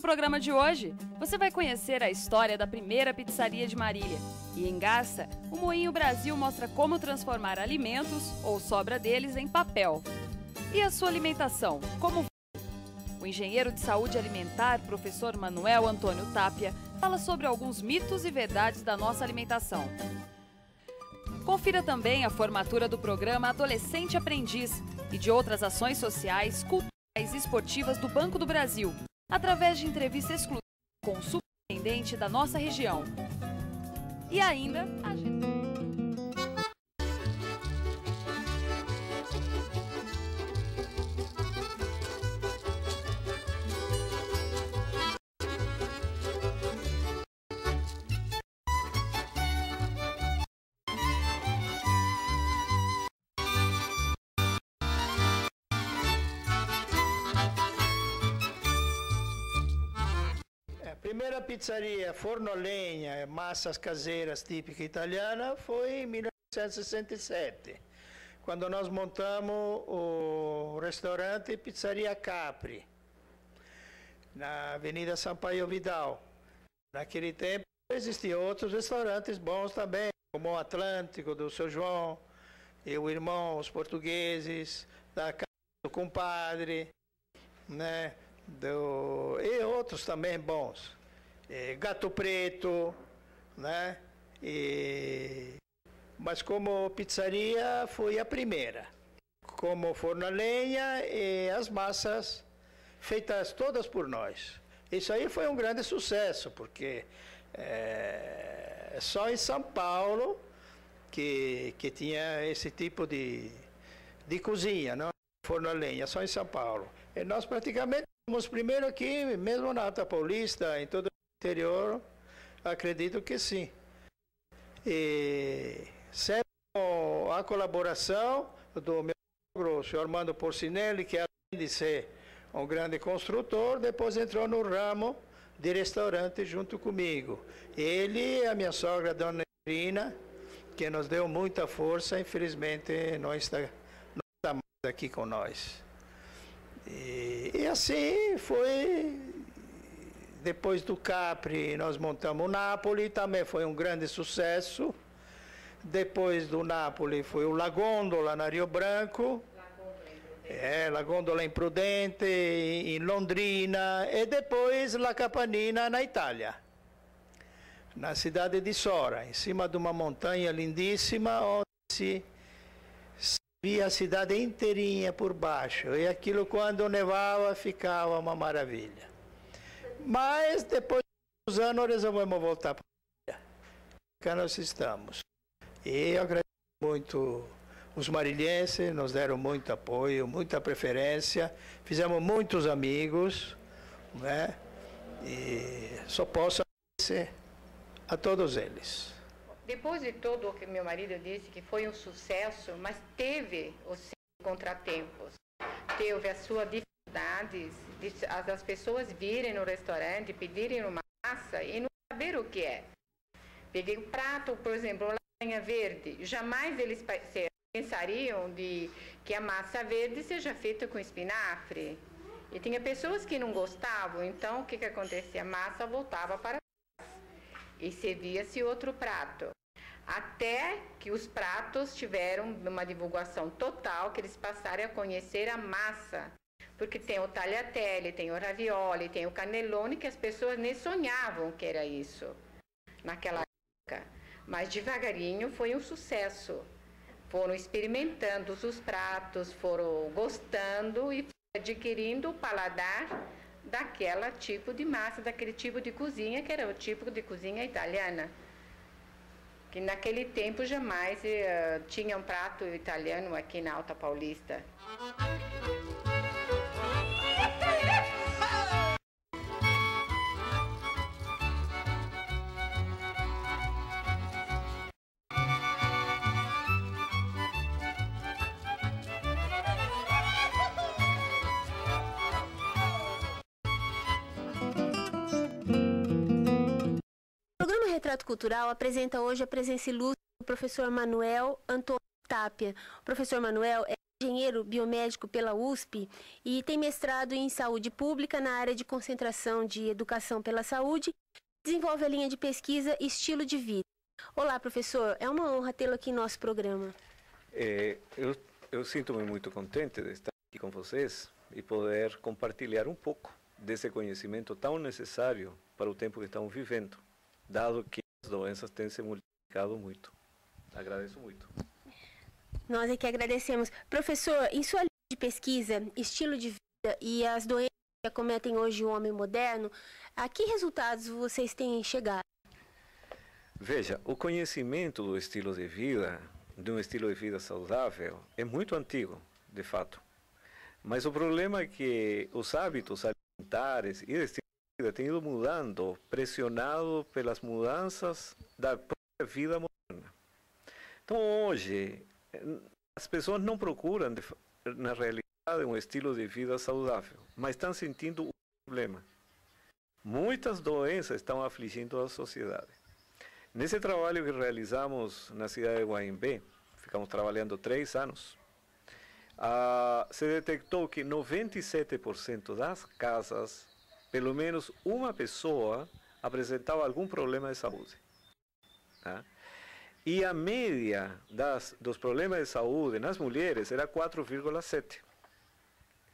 programa de hoje, você vai conhecer a história da primeira pizzaria de Marília. E em Garça, o Moinho Brasil mostra como transformar alimentos, ou sobra deles, em papel. E a sua alimentação, como o engenheiro de saúde alimentar, professor Manuel Antônio Tapia, fala sobre alguns mitos e verdades da nossa alimentação. Confira também a formatura do programa Adolescente Aprendiz e de outras ações sociais, culturais e esportivas do Banco do Brasil, através de entrevista exclusiva com o superintendente da nossa região. E ainda, a gente... A primeira pizzaria forno a lenha, massas caseiras típica italiana, foi em 1967, quando nós montamos o restaurante Pizzaria Capri, na Avenida Sampaio Vidal. Naquele tempo existiam outros restaurantes bons também, como o Atlântico, do Seu João, e o Irmão, os portugueses, da Casa do Compadre, né? E outros também bons. Gato Preto, né? Mas como pizzaria foi a primeira. Como forno a lenha e as massas feitas todas por nós. Isso aí foi um grande sucesso, porque só em São Paulo que tinha esse tipo de cozinha, não? Forno a lenha, só em São Paulo. E nós praticamente fomos primeiro aqui, mesmo na Alta Paulista, em todo o interior, acredito que sim. E sempre com a colaboração do meu sogro, o senhor Armando Porcinelli, que além de ser um grande construtor, depois entrou no ramo de restaurante junto comigo. Ele e a minha sogra, dona Irina, que nos deu muita força, infelizmente não está mais aqui com nós. E assim foi. Depois do Capri, nós montamos o Napoli, também foi um grande sucesso. Depois do Napoli foi o La Gondola, na Rio Branco. La Gondola em Prudente, em Londrina. E depois La Capanina, na Itália, na cidade de Sora, em cima de uma montanha lindíssima, onde se via a cidade inteirinha por baixo. E aquilo, quando nevava, ficava uma maravilha. Mas depois de uns anos resolvemos voltar para a Marília. Cá nós estamos. E eu agradeço muito os marilhenses, nos deram muito apoio, muita preferência, fizemos muitos amigos, né? E só posso agradecer a todos eles. Depois de tudo o que meu marido disse, que foi um sucesso, mas teve os seus contratempos, teve as suas dificuldades, as pessoas virem no restaurante, pedirem uma massa e não saber o que é. Peguei um prato, por exemplo, lasanha verde, jamais eles pensariam que a massa verde seja feita com espinafre. E tinha pessoas que não gostavam, então o que acontecia? A massa voltava para trás e servia-se outro prato. Até que os pratos tiveram uma divulgação total, que eles passaram a conhecer a massa. Porque tem o tagliatelle, tem o ravioli, tem o cannelloni, que as pessoas nem sonhavam que era isso naquela época. Mas devagarinho foi um sucesso. Foram experimentando os pratos, foram gostando e adquirindo o paladar daquele tipo de massa, daquele tipo de cozinha, que era o tipo de cozinha italiana. Que naquele tempo jamais tinha um prato italiano aqui na Alta Paulista. Retrato Cultural apresenta hoje a presença ilustre do professor Manuel Antônio Tapia. O professor Manuel é engenheiro biomédico pela USP e tem mestrado em saúde pública na área de concentração de educação pela saúde. Desenvolve a linha de pesquisa Estilo de Vida. Olá, professor. É uma honra tê-lo aqui em nosso programa. Eu sinto-me muito contente de estar aqui com vocês e poder compartilhar um pouco desse conhecimento tão necessário para o tempo que estamos vivendo, dado que as doenças têm se multiplicado muito. Agradeço muito. Nós é que agradecemos. Professor, em sua linha de pesquisa, Estilo de Vida e as doenças que acometem hoje o homem moderno, a que resultados vocês têm chegado? Veja, o conhecimento do estilo de vida, de um estilo de vida saudável, é muito antigo, de fato. Mas o problema é que os hábitos alimentares e de estilo de vida têm ido mudando, pressionado pelas mudanças da própria vida moderna. Então, hoje, as pessoas não procuram, na realidade, um estilo de vida saudável, mas estão sentindo um problema. Muitas doenças estão afligindo a sociedade. Nesse trabalho que realizamos na cidade de Guaimbé, ficamos trabalhando 3 anos, se detectou que 97% das casas, pelo menos uma pessoa apresentava algum problema de saúde. Tá? E a média dos problemas de saúde nas mulheres era 4,7.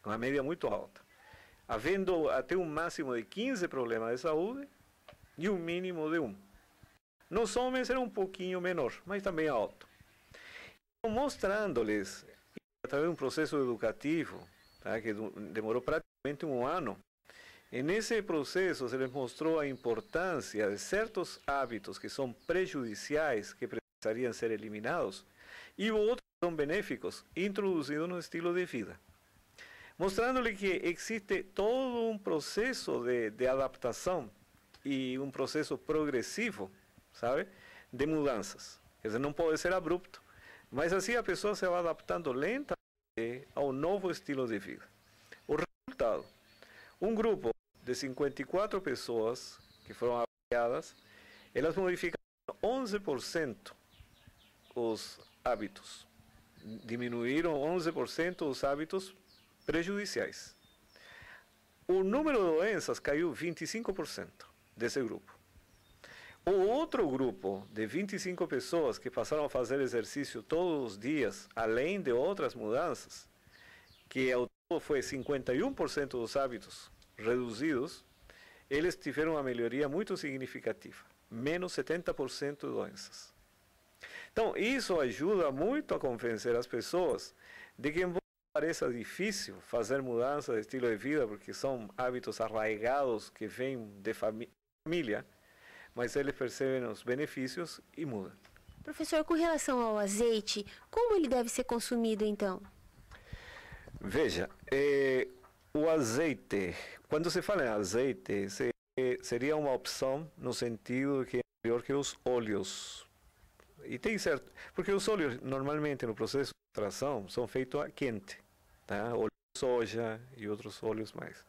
Uma média muito alta. Havendo até um máximo de 15 problemas de saúde e um mínimo de 1. Nos homens era um pouquinho menor, mas também alto. Então, mostrando-lhes, através de um processo educativo, tá, que demorou praticamente 1 ano, e nesse processo se lhes mostrou a importância de certos hábitos que são prejudiciais, que precisariam ser eliminados, e outros que são benéficos, introduzidos no estilo de vida. Mostrando-lhe que existe todo um processo de adaptação e um processo progressivo, sabe, de mudanças. Quer dizer, não pode ser abrupto, mas assim a pessoa se vai adaptando lentamente ao novo estilo de vida. O resultado, um grupo de 54 pessoas que foram avaliadas, elas modificaram 11% os hábitos, diminuíram 11% os hábitos prejudiciais. O número de doenças caiu 25% desse grupo. O outro grupo de 25 pessoas que passaram a fazer exercício todos os dias, além de outras mudanças, que ao todo foi 51% dos hábitos reduzidos, eles tiveram uma melhoria muito significativa, menos 70% de doenças. Então, isso ajuda muito a convencer as pessoas de que, embora pareça difícil fazer mudança de estilo de vida, porque são hábitos arraigados que vêm de família, mas eles percebem os benefícios e mudam. Professor, com relação ao azeite, como ele deve ser consumido então? Veja, o azeite, quando se fala em azeite, seria uma opção no sentido que é melhor que os óleos. E tem certo, porque os óleos normalmente no processo de extração são feitos a quente, tá? Óleo de soja e outros óleos mais.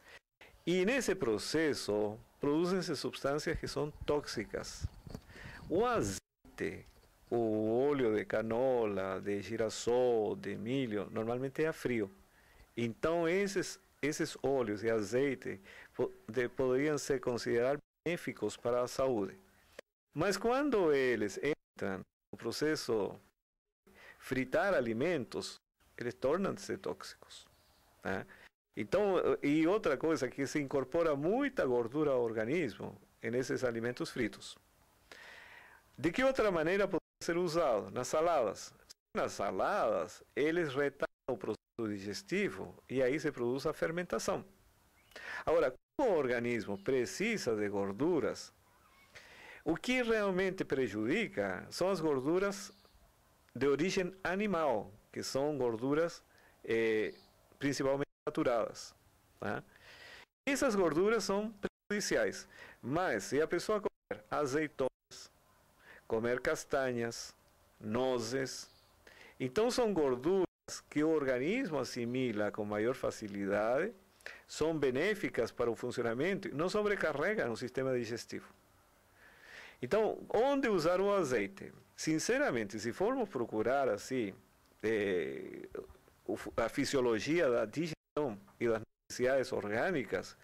E nesse processo produzem-se substâncias que são tóxicas. O azeite, o óleo de canola, de girassol, de milho, normalmente é a frio. Então esses óleos e azeite poderiam ser considerados benéficos para a saúde. Mas quando eles entram no processo de fritar alimentos, eles tornam-se tóxicos. Tá? Então, e outra coisa, que se incorpora muita gordura ao organismo nesses alimentos fritos. De que outra maneira pode ser usado? Nas saladas. Nas saladas, eles retardam o processo digestivo e aí se produz a fermentação. Agora, como o organismo precisa de gorduras, o que realmente prejudica são as gorduras de origem animal, que são gorduras principalmente saturadas. Tá? Essas gorduras são prejudiciais, mas se a pessoa comer azeitonas, comer castanhas, nozes, então são gorduras que o organismo assimila com maior facilidade, são benéficas para o funcionamento e não sobrecarregam o sistema digestivo. Então, onde usar o azeite? Sinceramente, se formos procurar assim, a fisiologia da digestão e das necessidades orgânicas,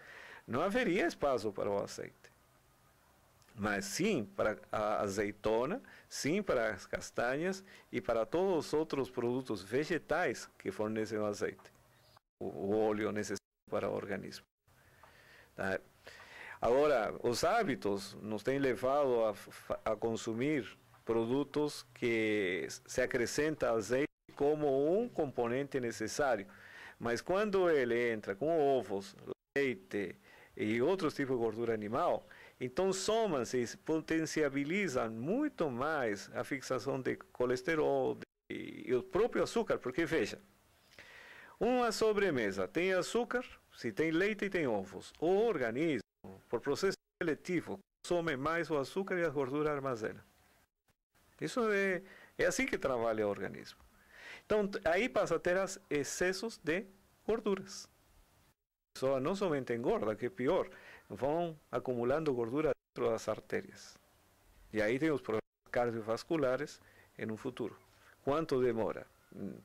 não haveria espaço para o azeite. Mas sim para a azeitona, sim para as castanhas e para todos os outros produtos vegetais que fornecem o azeite, o óleo necessário para o organismo. Tá? Agora, os hábitos nos têm levado a consumir produtos que se acrescenta azeite como um componente necessário, mas quando ele entra com ovos, leite e outros tipos de gordura animal, então somam-se e potencializam muito mais a fixação de colesterol e o próprio açúcar, porque veja, uma sobremesa tem açúcar, se tem leite e tem ovos, o organismo, por processo seletivo, consome mais o açúcar e a gordura armazena. Isso é assim que trabalha o organismo. Então, aí passa a ter excessos de gorduras. A pessoa não somente engorda, que é pior, vão acumulando gordura dentro das artérias. E aí tem os problemas cardiovasculares no futuro. Quanto demora?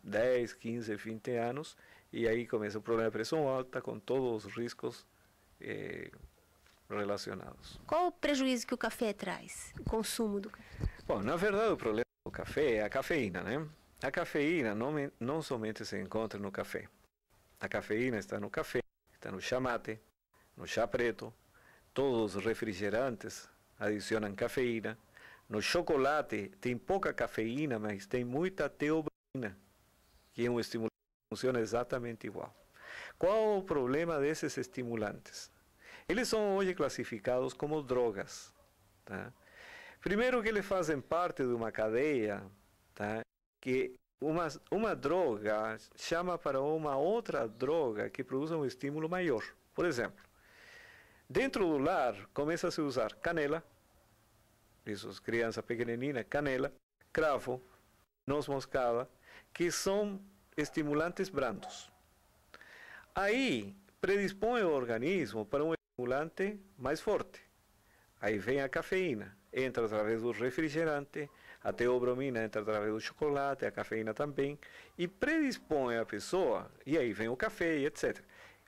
10, 15, 20 anos, e aí começa o problema de pressão alta, com todos os riscos relacionados. Qual o prejuízo que o café traz, o consumo do café? Bom, na verdade o problema do café é a cafeína, né? A cafeína não somente se encontra no café. A cafeína está no café, está no chá mate, no chá preto, todos os refrigerantes adicionam cafeína. No chocolate tem pouca cafeína, mas tem muita teobromina, que é um estimulante que funciona exatamente igual. Qual o problema desses estimulantes? Eles são hoje classificados como drogas. Tá? Primeiro que eles fazem parte de uma cadeia, tá? Que uma droga chama para uma outra droga que produz um estímulo maior. Por exemplo, dentro do lar começa a se usar canela, isso, criança pequenina, canela, cravo, noz moscada, que são estimulantes brandos. Aí predispõe o organismo para um estimulante mais forte. Aí vem a cafeína, entra através do refrigerante, a teobromina entra através do chocolate, a cafeína também, e predispõe a pessoa, e aí vem o café, etc.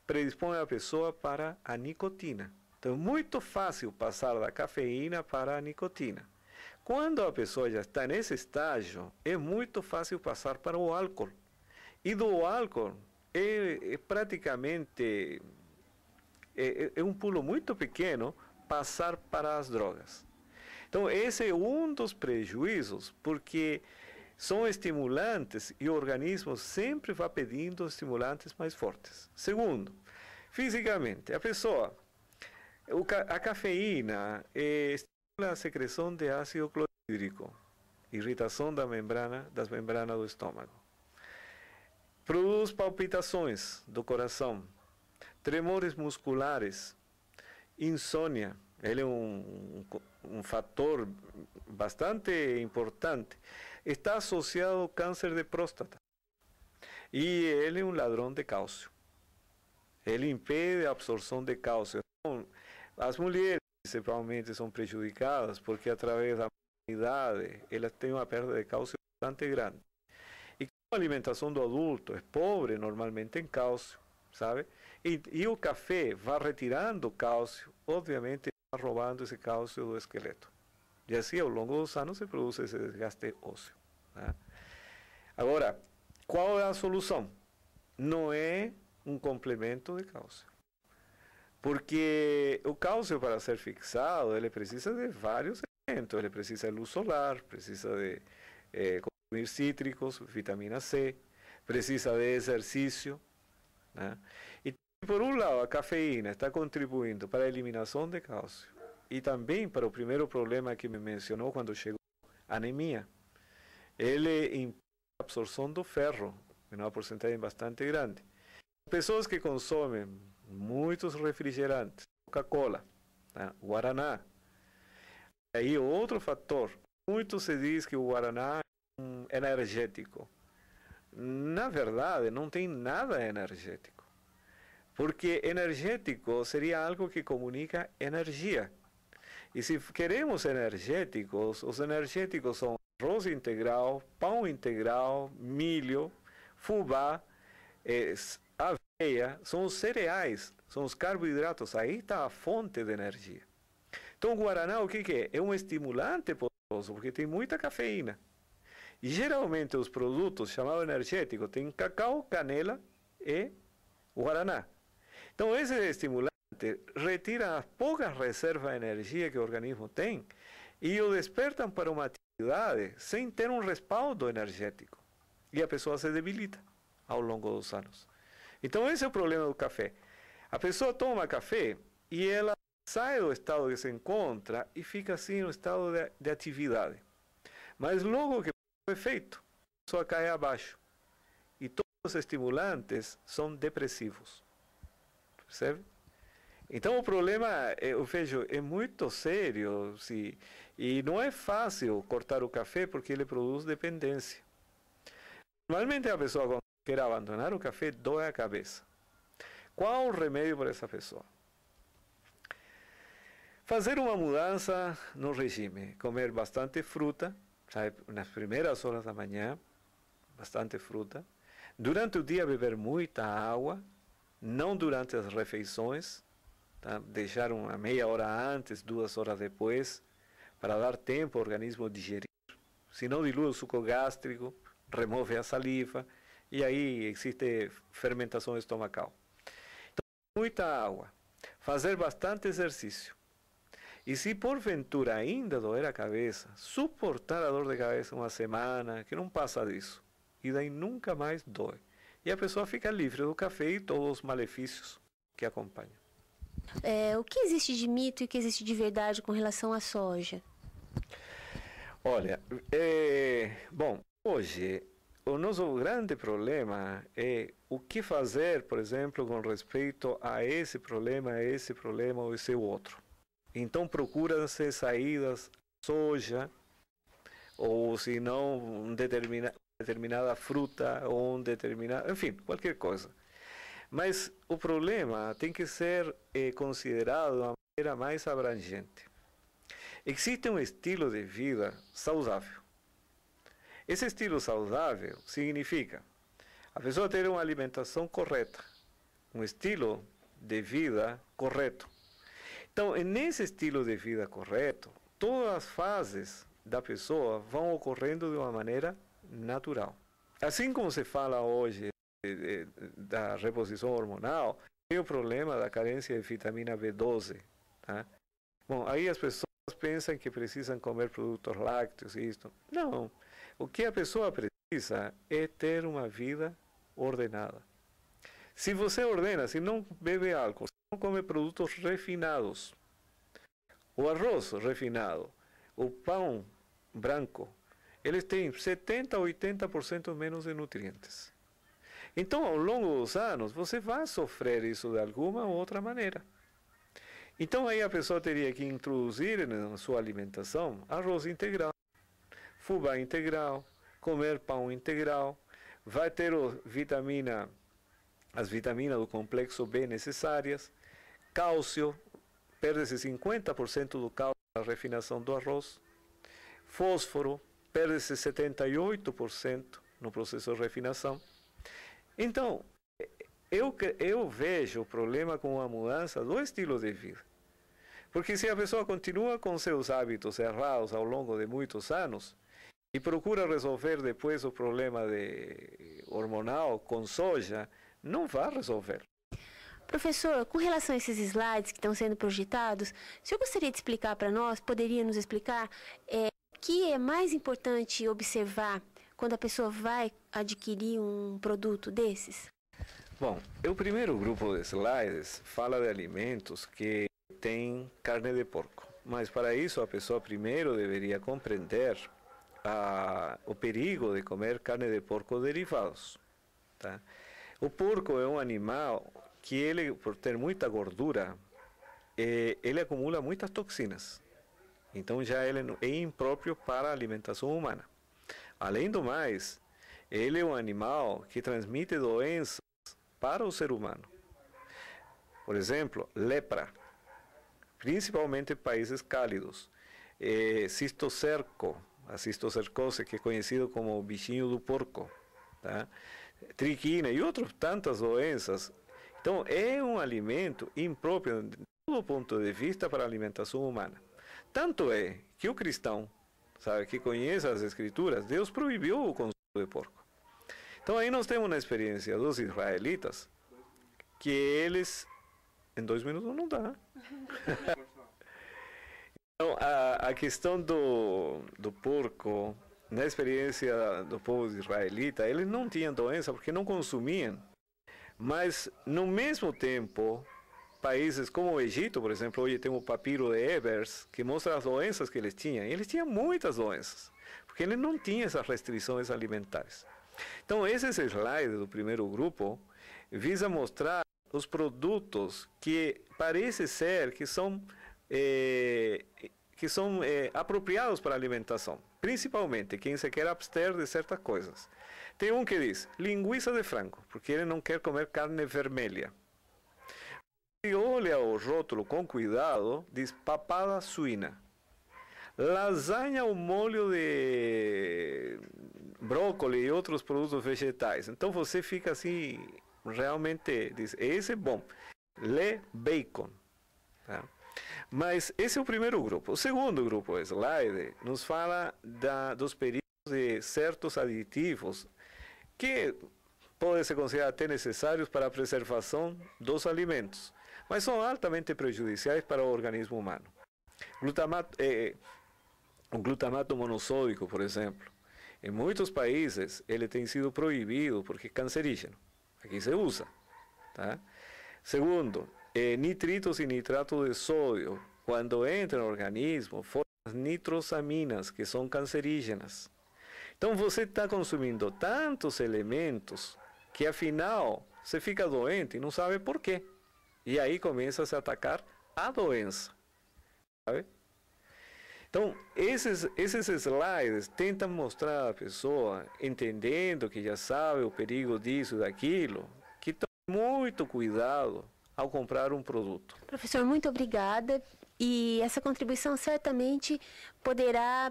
Predispõe a pessoa para a nicotina. Então é muito fácil passar da cafeína para a nicotina. Quando a pessoa já está nesse estágio, é muito fácil passar para o álcool. E do álcool praticamente um pulo muito pequeno passar para as drogas. Então esse é um dos prejuízos, porque são estimulantes e o organismo sempre vai pedindo estimulantes mais fortes. Segundo, fisicamente, a pessoa, a cafeína estimula a secreção de ácido clorídrico, irritação das membranas do estômago. Produz palpitações do coração, tremores musculares, insônia. Ele é um fator bastante importante. Está associado ao câncer de próstata. E ele é um ladrão de cálcio. Ele impede a absorção de cálcio. Então, as mulheres, principalmente, são prejudicadas porque, através da idade, elas têm uma perda de cálcio bastante grande. E como a alimentação do adulto é pobre, normalmente, em cálcio, sabe? E o café vai retirando cálcio, obviamente, vai roubando esse cálcio do esqueleto. E assim, ao longo dos anos, se produz esse desgaste ósseo. Tá? Agora, qual é a solução? Não é um complemento de cálcio. Porque o cálcio, para ser fixado, ele precisa de vários elementos. Ele precisa de luz solar, precisa de consumir cítricos, vitamina C, precisa de exercício. Né? E, por um lado, a cafeína está contribuindo para a eliminação de cálcio e também para o primeiro problema que me mencionou quando chegou, anemia. Ele impede a absorção do ferro, em uma porcentagem bastante grande. Pessoas que consomem muitos refrigerantes, Coca-Cola, né, Guaraná. Aí outro fator, muito se diz que o Guaraná é um energético. Na verdade, não tem nada energético. Porque energético seria algo que comunica energia. E se queremos energéticos, os energéticos são arroz integral, pão integral, milho, fubá, a aveia, são os cereais, são os carboidratos, aí está a fonte de energia. Então o guaraná, o que é? É um estimulante poderoso, porque tem muita cafeína. E geralmente os produtos chamados energéticos têm cacau, canela e guaraná. Então esse estimulante retira as poucas reservas de energia que o organismo tem e o despertam para uma atividade sem ter um respaldo energético. E a pessoa se debilita ao longo dos anos. Então esse é o problema do café. A pessoa toma café e ela sai do estado que se encontra e fica assim no estado de atividade. Mas logo que o efeito, a pessoa cai abaixo. E todos os estimulantes são depressivos. Percebe? Então o problema, eu vejo, é muito sério. E não é fácil cortar o café porque ele produz dependência. Normalmente a pessoa, quando quer abandonar o café, dói a cabeça. Qual o remédio para essa pessoa? Fazer uma mudança no regime, comer bastante fruta, sabe, nas primeiras horas da manhã, bastante fruta. Durante o dia beber muita água, não durante as refeições, tá? Deixar uma meia hora antes, 2 horas depois, para dar tempo ao organismo digerir. Se não dilui o suco gástrico, remove a saliva, e aí existe fermentação estomacal. Então, muita água, fazer bastante exercício. E se porventura ainda doer a cabeça, suportar a dor de cabeça uma semana, que não passa disso. E daí nunca mais dói. E a pessoa fica livre do café e todos os malefícios que acompanham. O que existe de mito e o que existe de verdade com relação à soja? Olha, bom, hoje o nosso grande problema é o que fazer, por exemplo, com respeito a esse problema ou esse outro. Então procura-se saídas, soja, ou se não, determinada fruta, ou enfim, qualquer coisa. Mas o problema tem que ser considerado de uma maneira mais abrangente. Existe um estilo de vida saudável. Esse estilo saudável significa a pessoa ter uma alimentação correta, um estilo de vida correto. Então, nesse estilo de vida correto, todas as fases da pessoa vão ocorrendo de uma maneira natural. Assim como se fala hoje da reposição hormonal, tem o problema da carência de vitamina B12. Tá? Bom, aí as pessoas pensam que precisam comer produtos lácteos e isto. Não. O que a pessoa precisa é ter uma vida ordenada. Se você ordena, se não bebe álcool, se não come produtos refinados, o arroz refinado, o pão branco, eles têm 70% a 80% menos de nutrientes. Então, ao longo dos anos, você vai sofrer isso de alguma ou outra maneira. Então, aí a pessoa teria que introduzir na sua alimentação arroz integral, fubá integral, comer pão integral, vai ter as vitaminas do complexo B necessárias, cálcio, perde-se 50% do cálcio na refinação do arroz, fósforo, perde-se 78% no processo de refinação. Então, eu vejo o problema com a mudança do estilo de vida. Porque se a pessoa continua com seus hábitos errados ao longo de muitos anos e procura resolver depois o problema hormonal com soja, não vai resolver. Professor, com relação a esses slides que estão sendo projetados, o senhor gostaria de explicar para nós, poderia nos explicar, o que é mais importante observar quando a pessoa vai adquirir um produto desses? Bom, o primeiro grupo de slides fala de alimentos que têm carne de porco. Mas para isso a pessoa primeiro deveria compreender o perigo de comer carne de porco derivados. Tá? O porco é um animal que ele, por ter muita gordura, ele acumula muitas toxinas. Então já ele é impróprio para a alimentação humana. Além do mais, ele é um animal que transmite doenças para o ser humano. Por exemplo, lepra, principalmente em países cálidos. Cistocerco, a cistocercose, que é conhecido como o bichinho do porco. Tá? triquina e outras tantas doenças. Então, é um alimento impróprio de todo ponto de vista para a alimentação humana. Tanto é que o cristão, sabe, que conhece as Escrituras, Deus proibiu o consumo de porco. Então, aí nós temos uma experiência dos israelitas, que eles, em 2 minutos não dá. Então, a questão do porco, na experiência do povo israelita, eles não tinham doença porque não consumiam. Mas, no mesmo tempo, países como o Egito, por exemplo, hoje tem o papiro de Ebers, que mostra as doenças que eles tinham. E eles tinham muitas doenças, porque eles não tinham essas restrições alimentares. Então, esse slide do primeiro grupo visa mostrar os produtos que parece ser que são apropriados para a alimentação, principalmente quem se quer abster de certas coisas. Tem um que diz linguiça de frango, porque ele não quer comer carne vermelha. Se olha o rótulo com cuidado, diz papada suína. Lasanha ao molho de brócolis e outros produtos vegetais. Então você fica assim, realmente, diz, esse é bom. Le bacon. Tá? Mas esse é o primeiro grupo. O segundo grupo, o slide, nos fala dos perigos de certos aditivos que podem ser considerados até necessários para a preservação dos alimentos, mas são altamente prejudiciais para o organismo humano. O glutamato monossódico, por exemplo, em muitos países ele tem sido proibido porque é cancerígeno. Aqui se usa. Tá? Segundo, nitritos e nitrato de sódio, quando entram no organismo, formam nitrosaminas, que são cancerígenas. Então você está consumindo tantos elementos que afinal você fica doente e não sabe por quê. E aí começa a se atacar a doença. Sabe? Então, esses slides tentam mostrar à pessoa, entendendo que já sabe o perigo disso e daquilo, que tome muito cuidado ao comprar um produto. Professor, muito obrigada. E essa contribuição certamente poderá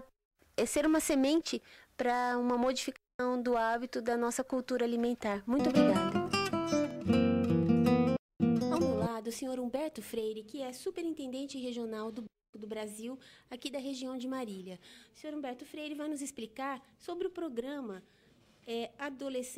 ser uma semente para uma modificação do hábito da nossa cultura alimentar. Muito obrigada. Ao meu lado, o senhor Humberto Freire, que é superintendente regional do Brasil, aqui da região de Marília. O senhor Humberto Freire vai nos explicar sobre o programa Adolescente